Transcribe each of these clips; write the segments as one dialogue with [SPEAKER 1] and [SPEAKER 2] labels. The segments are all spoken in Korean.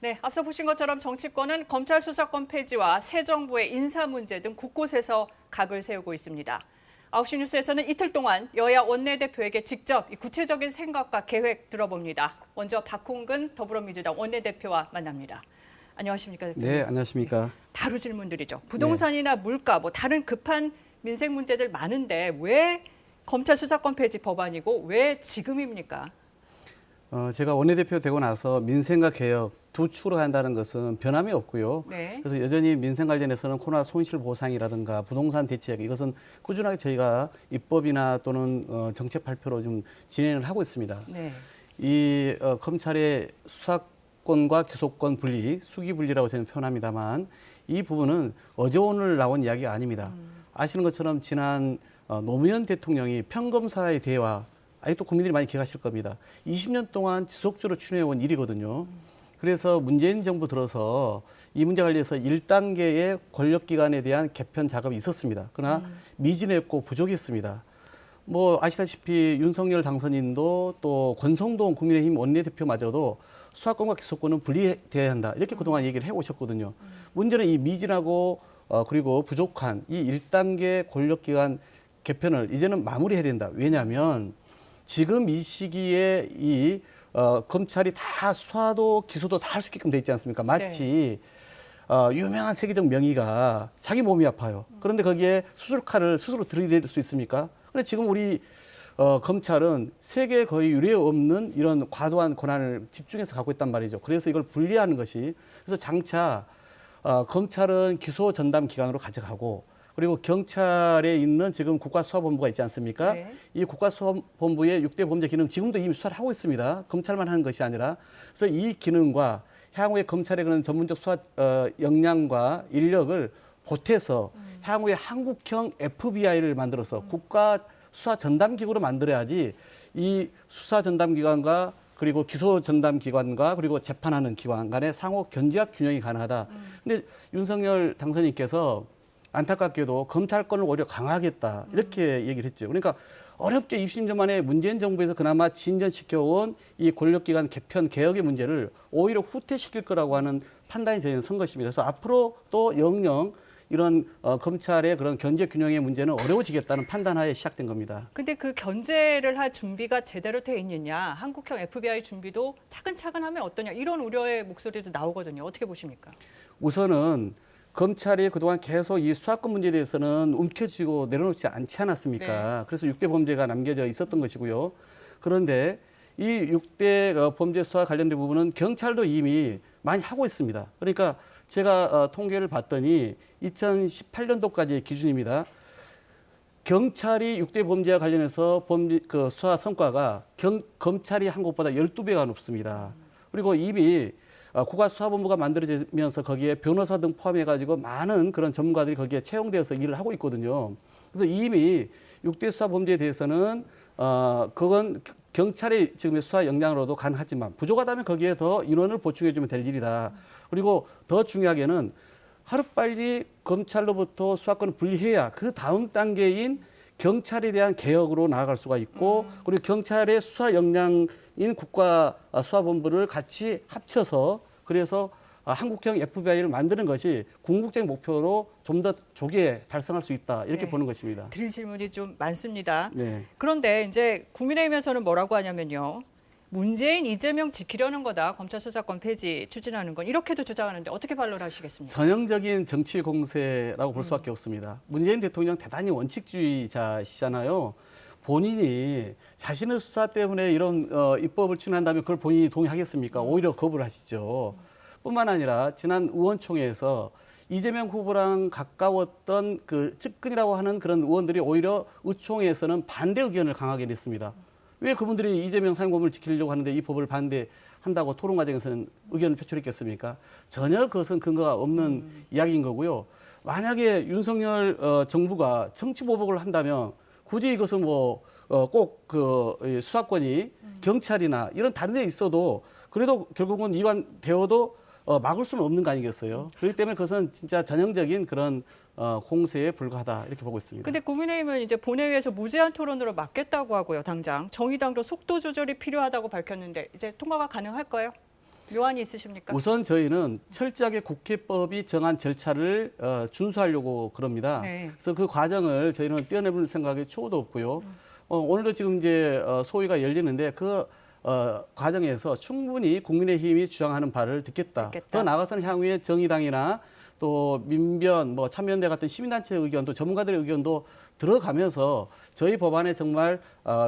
[SPEAKER 1] 네, 앞서 보신 것처럼 정치권은 검찰 수사권 폐지와 새 정부의 인사 문제 등 곳곳에서 각을 세우고 있습니다. 9시 뉴스에서는 이틀 동안 여야 원내대표에게 직접 구체적인 생각과 계획 들어봅니다. 먼저 박홍근 더불어민주당 원내대표와 만납니다. 안녕하십니까, 대표님.
[SPEAKER 2] 네, 안녕하십니까.
[SPEAKER 1] 네, 바로 질문드리죠. 부동산이나 물가, 다른 급한 민생 문제들 많은데 왜 검찰 수사권 폐지 법안이고 왜 지금입니까?
[SPEAKER 2] 제가 원내대표 되고 나서 민생과 개혁 두 축으로 간다는 것은 변함이 없고요.
[SPEAKER 1] 네.
[SPEAKER 2] 그래서 여전히 민생 관련해서는 코로나 손실 보상이라든가 부동산 대책 이것은 꾸준하게 저희가 입법이나 또는 정책 발표로 좀 진행을 하고 있습니다.
[SPEAKER 1] 네.
[SPEAKER 2] 이 검찰의 수사권과 기소권 분리, 수기 분리라고 저는 표현합니다만 이 부분은 어제 오늘 나온 이야기가 아닙니다. 아시는 것처럼 지난 노무현 대통령이 평검사의 대화 아직도 국민들이 많이 기억하실 겁니다. 20년 동안 지속적으로 추진해온 일이거든요. 그래서 문재인 정부 들어서 이 문제 관련해서 1단계의 권력기관에 대한 개편 작업이 있었습니다. 그러나 미진했고 부족했습니다. 뭐 아시다시피 윤석열 당선인도 또 권성동 국민의힘 원내대표마저도 수사권과 기소권은 분리돼야 한다. 이렇게 그동안 얘기를 해오셨거든요. 문제는 이 미진하고 그리고 부족한 이 1단계 권력기관 개편을 이제는 마무리해야 된다. 왜냐하면 지금 이 시기에 이 검찰이 다 수사도 기소도 다 할 수 있게끔 돼 있지 않습니까? 마치 유명한 세계적 명의가 자기 몸이 아파요. 그런데 거기에 수술칼을 스스로 들이댈 수 있습니까? 근데 지금 우리 검찰은 세계에 거의 유례 없는 이런 과도한 권한을 집중해서 갖고 있단 말이죠. 그래서 이걸 분리하는 것이 그래서 장차 검찰은 기소 전담 기관으로 가져가고 그리고 경찰에 있는 지금 국가수사본부가 있지 않습니까?
[SPEAKER 1] 네.
[SPEAKER 2] 이 국가수사본부의 6대 범죄 기능 지금도 이미 수사를 하고 있습니다. 검찰만 하는 것이 아니라. 그래서 이 기능과 향후에 검찰의 그런 전문적 수사 역량과 인력을 보태서 향후에 한국형 FBI를 만들어서 국가수사전담기구로 만들어야지 이 수사전담기관과 그리고 기소전담기관과 그리고 재판하는 기관 간의 상호 견제와 균형이 가능하다. 근데 윤석열 당선인께서 안타깝게도 검찰권을 오히려 강화하겠다 이렇게 얘기를 했죠. 그러니까 어렵게 20년 만에 문재인 정부에서 그나마 진전시켜온 이 권력기관 개편 개혁의 문제를 오히려 후퇴시킬 거라고 하는 판단이 저희는 선 것입니다. 그래서 앞으로 또 영영 이런 검찰의 그런 견제 균형의 문제는 어려워지겠다는 판단하에 시작된 겁니다.
[SPEAKER 1] 근데 그 견제를 할 준비가 제대로 돼 있느냐, 한국형 FBI 준비도 차근차근 하면 어떠냐 이런 우려의 목소리도 나오거든요. 어떻게 보십니까?
[SPEAKER 2] 우선은 검찰이 그동안 계속 이 수사권 문제에 대해서는 움켜쥐고 내려놓지 않지 않았습니까?
[SPEAKER 1] 네.
[SPEAKER 2] 그래서 6대 범죄가 남겨져 있었던 것이고요. 그런데 이 6대 범죄 수사 관련된 부분은 경찰도 이미 많이 하고 있습니다. 그러니까 제가 통계를 봤더니 2018년도까지의 기준입니다. 경찰이 6대 범죄와 관련해서 수사 성과가 검찰이 한 것보다 12배가 높습니다. 그리고 이미 국가수사본부가 만들어지면서 거기에 변호사 등 포함해가지고 많은 그런 전문가들이 거기에 채용되어서 일을 하고 있거든요. 그래서 이미 6대 수사 범죄에 대해서는 그건 경찰의 지금의 수사 역량으로도 가능하지만 부족하다면 거기에 더 인원을 보충해주면 될 일이다. 그리고 더 중요하게는 하루빨리 검찰로부터 수사권을 분리해야 그 다음 단계인 경찰에 대한 개혁으로 나아갈 수가 있고 그리고 경찰의 수사 역량인 국가수사본부를 같이 합쳐서 그래서 한국형 FBI를 만드는 것이 궁극적인 목표로 좀 더 조기에 달성할 수 있다 이렇게
[SPEAKER 1] 네.
[SPEAKER 2] 보는 것입니다.
[SPEAKER 1] 드릴 질문이 좀 많습니다.
[SPEAKER 2] 네.
[SPEAKER 1] 그런데 이제 국민의힘에서는 뭐라고 하냐면요. 문재인, 이재명 지키려는 거다. 검찰 수사권 폐지 추진하는 건 이렇게도 주장하는데 어떻게 반론하시겠습니까?
[SPEAKER 2] 전형적인 정치 공세라고 볼 수밖에 없습니다. 문재인 대통령 대단히 원칙주의자시잖아요. 본인이 자신의 수사 때문에 이런 입법을 추진한다면 그걸 본인이 동의하겠습니까? 오히려 거부를 하시죠. 뿐만 아니라 지난 의원총회에서 이재명 후보랑 가까웠던 그 측근이라고 하는 그런 의원들이 오히려 의총회에서는 반대 의견을 강하게 냈습니다. 왜 그분들이 이재명 사형법을 지키려고 하는데 이 법을 반대한다고 토론 과정에서는 의견을 표출했겠습니까? 전혀 그것은 근거가 없는 이야기인 거고요. 만약에 윤석열 정부가 정치 보복을 한다면 굳이 이것은 뭐 꼭 그 수사권이 경찰이나 이런 다른 데 있어도 그래도 결국은 이관되어도 막을 수는 없는 거 아니겠어요? 그렇기 때문에 그것은 진짜 전형적인 그런 공세에 불과하다 이렇게 보고 있습니다.
[SPEAKER 1] 근데 국민의힘은 이제 본회의에서 무제한 토론으로 막겠다고 하고요. 당장 정의당도 속도 조절이 필요하다고 밝혔는데 이제 통과가 가능할까요? 묘안이 있으십니까?
[SPEAKER 2] 우선 저희는 철저하게 국회법이 정한 절차를 준수하려고 그럽니다.
[SPEAKER 1] 네.
[SPEAKER 2] 그래서 그 과정을 저희는 떼어내볼 생각에 추호도 없고요. 오늘도 지금 이제 소위가 열리는데 그 과정에서 충분히 국민의힘이 주장하는 바를 듣겠다. 더 나아가서는 향후에 정의당이나 또 민변, 뭐 참여연대 같은 시민단체 의견, 또 전문가들의 의견도 들어가면서 저희 법안에 정말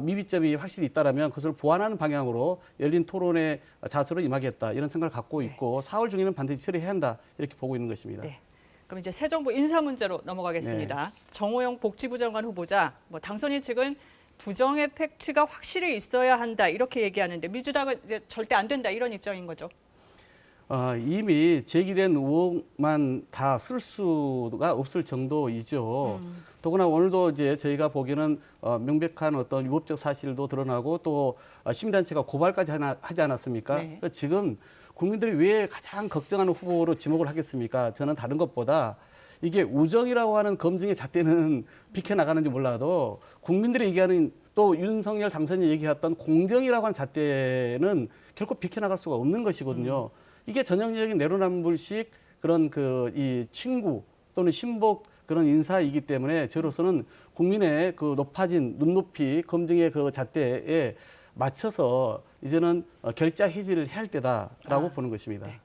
[SPEAKER 2] 미비점이 확실히 있다라면 그것을 보완하는 방향으로 열린 토론의 자세로 임하겠다 이런 생각을 갖고 있고 4월 중에는 반드시 처리해야 한다 이렇게 보고 있는 것입니다.
[SPEAKER 1] 네. 그럼 이제 새 정부 인사 문제로 넘어가겠습니다.
[SPEAKER 2] 네.
[SPEAKER 1] 정호영 복지부 장관 후보자, 뭐 당선인 측은 부정의 팩트가 확실히 있어야 한다 이렇게 얘기하는데 민주당은 이제 절대 안 된다 이런 입장인 거죠.
[SPEAKER 2] 이미 제기된 의혹만 다 쓸 수가 없을 정도이죠. 더구나 오늘도 이제 저희가 보기에는 명백한 어떤 위법적 사실도 드러나고 또 시민단체가 고발까지 하지 않았습니까?
[SPEAKER 1] 네.
[SPEAKER 2] 그러니까 지금 국민들이 왜 가장 걱정하는 후보로 지목을 하겠습니까? 저는 다른 것보다 이게 우정이라고 하는 검증의 잣대는 비켜나가는지 몰라도 국민들이 얘기하는 또 윤석열 당선인이 얘기했던 공정이라고 하는 잣대는 결코 비켜나갈 수가 없는 것이거든요. 이게 전형적인 내로남불식 그런 이 친구 또는 신복 그런 인사이기 때문에 저로서는 국민의 그 높아진 눈높이 검증의 그 잣대에 맞춰서 이제는 결자 해지를 해야 할 때다라고 보는 것입니다.
[SPEAKER 1] 네.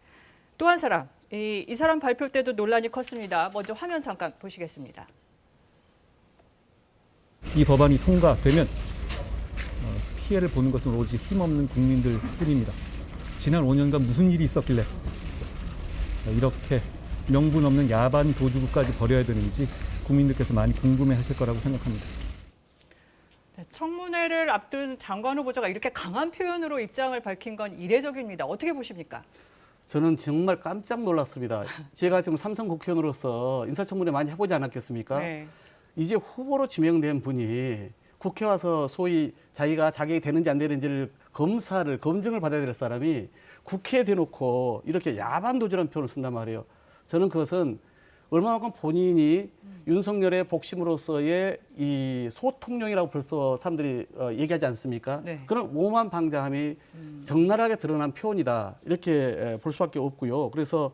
[SPEAKER 1] 또 한 사람, 이 사람 발표 때도 논란이 컸습니다. 먼저 화면 잠깐 보시겠습니다.
[SPEAKER 3] 이 법안이 통과되면 피해를 보는 것은 오직 힘없는 국민들 뿐입니다. 지난 5년간 무슨 일이 있었길래 이렇게 명분 없는 야반 도주구까지 벌여야 되는지 국민들께서 많이 궁금해하실 거라고 생각합니다.
[SPEAKER 1] 네, 청문회를 앞둔 장관 후보자가 이렇게 강한 표현으로 입장을 밝힌 건 이례적입니다. 어떻게 보십니까?
[SPEAKER 2] 저는 정말 깜짝 놀랐습니다. 제가 지금 삼선 국회의원으로서 인사청문회 많이 해보지 않았겠습니까?
[SPEAKER 1] 네.
[SPEAKER 2] 이제 후보로 지명된 분이 국회 와서 소위 자기가 자격이 되는지 안 되는지를 검증을 받아야 될 사람이 국회에 대놓고 이렇게 야반도주라는 표현을 쓴단 말이에요. 저는 그것은 얼마만큼 본인이 윤석열의 복심으로서의 이 소통령이라고 벌써 사람들이 얘기하지 않습니까?
[SPEAKER 1] 네.
[SPEAKER 2] 그런 오만 방자함이 적나라하게 드러난 표현이다. 이렇게 볼 수밖에 없고요. 그래서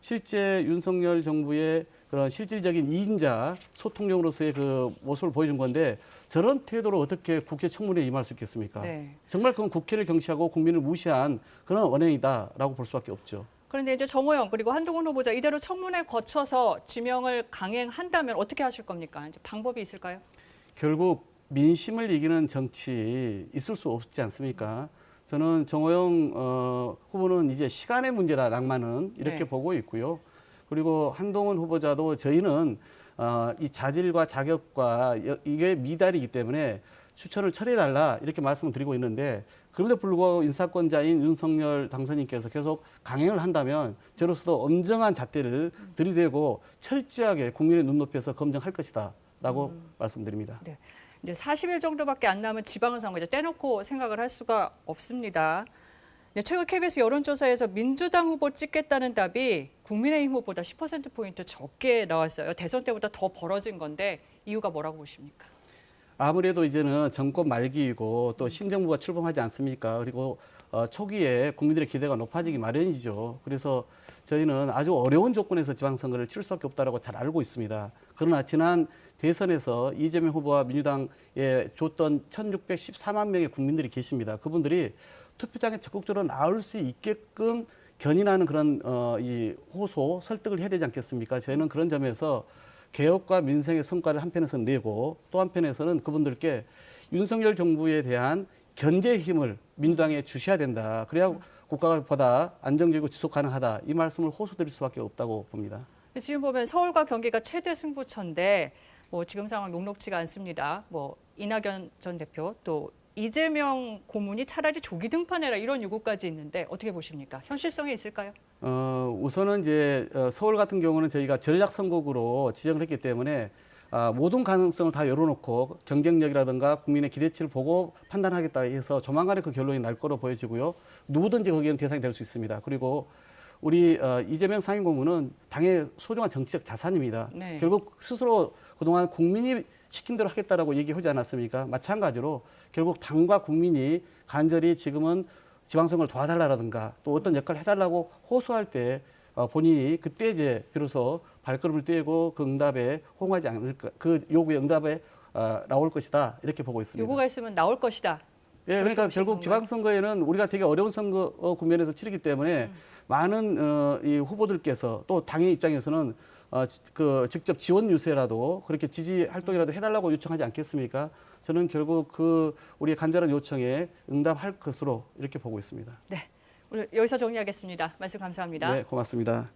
[SPEAKER 2] 실제 윤석열 정부의 그런 실질적인 2인자 소통령으로서의 그 모습을 보여준 건데 저런 태도로 어떻게 국회 청문회에 임할 수 있겠습니까?
[SPEAKER 1] 네.
[SPEAKER 2] 정말 그건 국회를 경시하고 국민을 무시한 그런 언행이다라고 볼 수밖에 없죠.
[SPEAKER 1] 그런데 이제 정호영 그리고 한동훈 후보자 이대로 청문회 거쳐서 지명을 강행한다면 어떻게 하실 겁니까? 이제 방법이 있을까요?
[SPEAKER 2] 결국 민심을 이기는 정치 있을 수 없지 않습니까? 저는 정호영 후보는 이제 시간의 문제다, 낭만은 이렇게
[SPEAKER 1] 네.
[SPEAKER 2] 보고 있고요. 그리고 한동훈 후보자도 저희는 이 자질과 자격과 이게 미달이기 때문에 추천을 처리해달라 이렇게 말씀을 드리고 있는데 그럼에도 불구하고 인사권자인 윤석열 당선인께서 계속 강행을 한다면 저로서도 엄정한 잣대를 들이대고 철저하게 국민의 눈높이에서 검증할 것이다라고 말씀드립니다.
[SPEAKER 1] 네. 이제 40일 정도밖에 안 남은 지방선거 이제 떼놓고 생각을 할 수가 없습니다. 최근 KBS 여론조사에서 민주당 후보 찍겠다는 답이 국민의힘 후보보다 10%포인트 적게 나왔어요. 대선 때보다 더 벌어진 건데 이유가 뭐라고 보십니까?
[SPEAKER 2] 아무래도 이제는 정권 말기이고 또 신정부가 출범하지 않습니까? 그리고 초기에 국민들의 기대가 높아지기 마련이죠. 그래서 저희는 아주 어려운 조건에서 지방선거를 치를 수밖에 없다고 잘 알고 있습니다. 그러나 지난 대선에서 이재명 후보와 민주당에 줬던 1,614만 명의 국민들이 계십니다. 그분들이 투표장에 적극적으로 나올 수 있게끔 견인하는 그런 이 호소, 설득을 해야 되지 않겠습니까? 저희는 그런 점에서 개혁과 민생의 성과를 한편에서 내고 또 한편에서는 그분들께 윤석열 정부에 대한 견제의 힘을 민주당에 주셔야 된다. 그래야 국가가 보다 안정적이고 지속 가능하다. 이 말씀을 호소드릴 수밖에 없다고 봅니다.
[SPEAKER 1] 지금 보면 서울과 경기가 최대 승부처인데 뭐 지금 상황 녹록지가 않습니다. 뭐 이낙연 전 대표 또 이재명 고문이 차라리 조기 등판해라 이런 요구까지 있는데 어떻게 보십니까? 현실성이 있을까요?
[SPEAKER 2] 우선은 이제 서울 같은 경우는 저희가 전략 선거구로 지정을 했기 때문에 모든 가능성을 다 열어놓고 경쟁력이라든가 국민의 기대치를 보고 판단하겠다 해서 조만간에 그 결론이 날 거로 보여지고요. 누구든지 거기에는 대상이 될 수 있습니다. 그리고 우리 이재명 상임고문은 당의 소중한 정치적 자산입니다.
[SPEAKER 1] 네.
[SPEAKER 2] 결국 스스로 그동안 국민이 시킨 대로 하겠다라고 얘기하지 않았습니까? 마찬가지로 결국 당과 국민이 간절히 지금은 지방선거를 도와달라라든가 또 어떤 역할을 해달라고 호소할 때 본인이 그때 이제 비로소 발걸음을 떼고 그 응답에 호응하지 않을까, 그 요구에 응답에 나올 것이다 이렇게 보고 있습니다.
[SPEAKER 1] 요구가 있으면 나올 것이다.
[SPEAKER 2] 예, 그러니까 결국 지방선거에는 우리가 되게 어려운 선거 국면에서 치르기 때문에 많은 이 후보들께서 또 당의 입장에서는 그 직접 지원 유세라도 그렇게 지지 활동이라도 해달라고 요청하지 않겠습니까? 저는 결국 그 우리의 간절한 요청에 응답할 것으로 이렇게 보고 있습니다.
[SPEAKER 1] 네, 오늘 여기서 정리하겠습니다. 말씀 감사합니다.
[SPEAKER 2] 네, 고맙습니다.